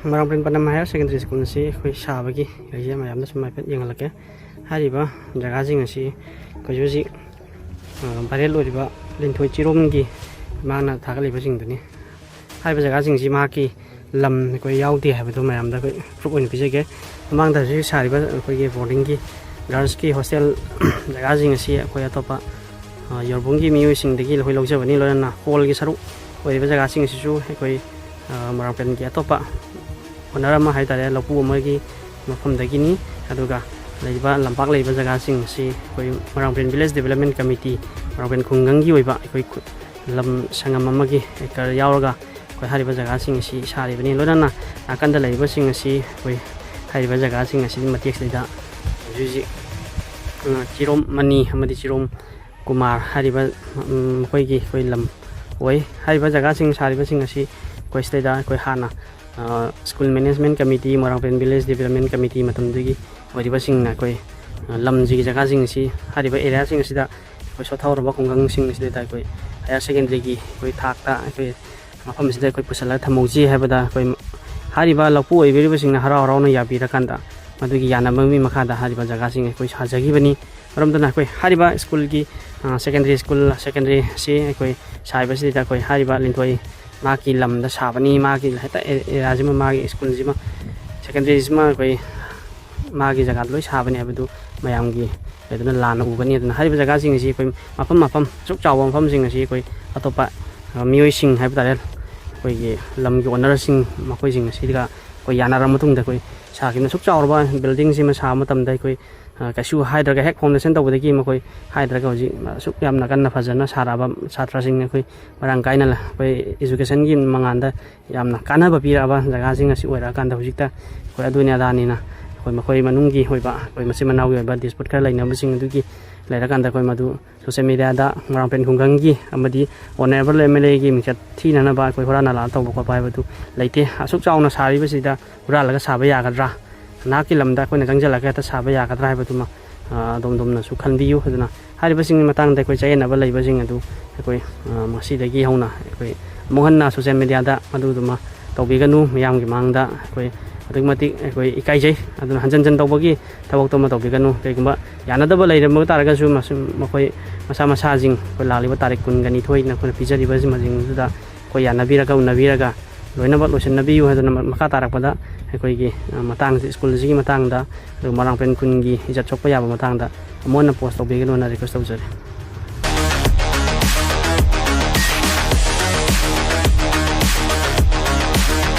Marangpin Panam Higher Secondary School si koi sabagi kaya mayam na sumapit yang halake hari ba jaga jing si ko juji barel ori ba linthoi chirom gi mana thakali ba jing duni hari ba jaga jing si ma ki lam ko yaudi ha ba do mayam da ko group on pije mang da si sari ba ko ge boarding gi girls ki hostel jaga jing si ko ya topa yorbung gi miu sing de gi loi lojja bani lona hall gi saru ori ba jaga jing si su ko Marangpin gi topa Onarama hai tare lapu amagi mafam dagini aduga leiba lampak leiba jaga sing si koi Marangpin Village Development Committee Marangpin khungangi oiba koi lam sangam amagi ekar yauraga koi hariba jaga sing si sari bani lonana akanda leiba sing si koi hariba jaga sing si matek leida juji chirom mani amadi chirom kumar hariba koi gi koi lam oi hariba jaga sing sari ba sing si koi steida koi hana School Management Committee Marangpin Village Development Committee matam degi wariba sing na koi lam ji jaga sing si hariba area sing sida koi sothawr ba khungang sing sida ta koi higher secondary gi koi thak ta koi mafam sida koi pusala thamoji habada koi hariba lapu oiberiba sing na harau harau na yabi rakanda madugi yana mami makada hariba jaga sing koi sajagi bani ramdana koi hariba school gi secondary school secondary si koi saiba sida koi hariba lintoi maki lam da sabani maki heta erajima maki school jima secondary jima koi maki jaga loi sabani abdu mayamgi eduna lana ubani eduna hariba jaga sing si koi mafam suk chaw mafam sing si koi atopa mioi sing haiba tare koi gi lam gi owner sing makoi sing si ga koi yana ram matung da koi sakina suk chaw ba building sima sa matam dai koi kasu hydra hek foundation tawdagi makoi hydra ga hoji suk yamna kanna phajana saraba chatra sing koi marang kaina la koi education gi manganda yamna kana ba pira ba jaga sing asi oira kan da hojikta koi adunya dani na koi makoi manungi hoiba koi masi manau gi ba dispute kar laina sing dugi laira kan da koi madu social media da Marangpin khungangi amadi honorable MLA gi michat thina na ba koi horana la taw ko pai ba du leite asuk chawna sari ba sida pura laga saba ya gadra naki lamda ko na jangjala ka ta saba ya gadra ba tuma dom na su khanbiyu haduna hariba sing matang da koi chayna ba leiba sing adu koi masi dagi hauna koi mohanna social media da madu duma tawbiganu miyam gi mangda koi adugmati koi ikai jai aduna hanjan tawbagi tabok toma tawbiganu kaigumba yana da ba leirama taraga su makoi masa jing koi laliba tarik kun gani thoi na koi pijari ba jing da koi yana biraga unabiraga loina ba losen nabi yu haduna maka tarak pada koi gi matang school ji matang da Marangpin kun gi ijat chokpa ya ba matang da amona post tawbiganu na request tawjare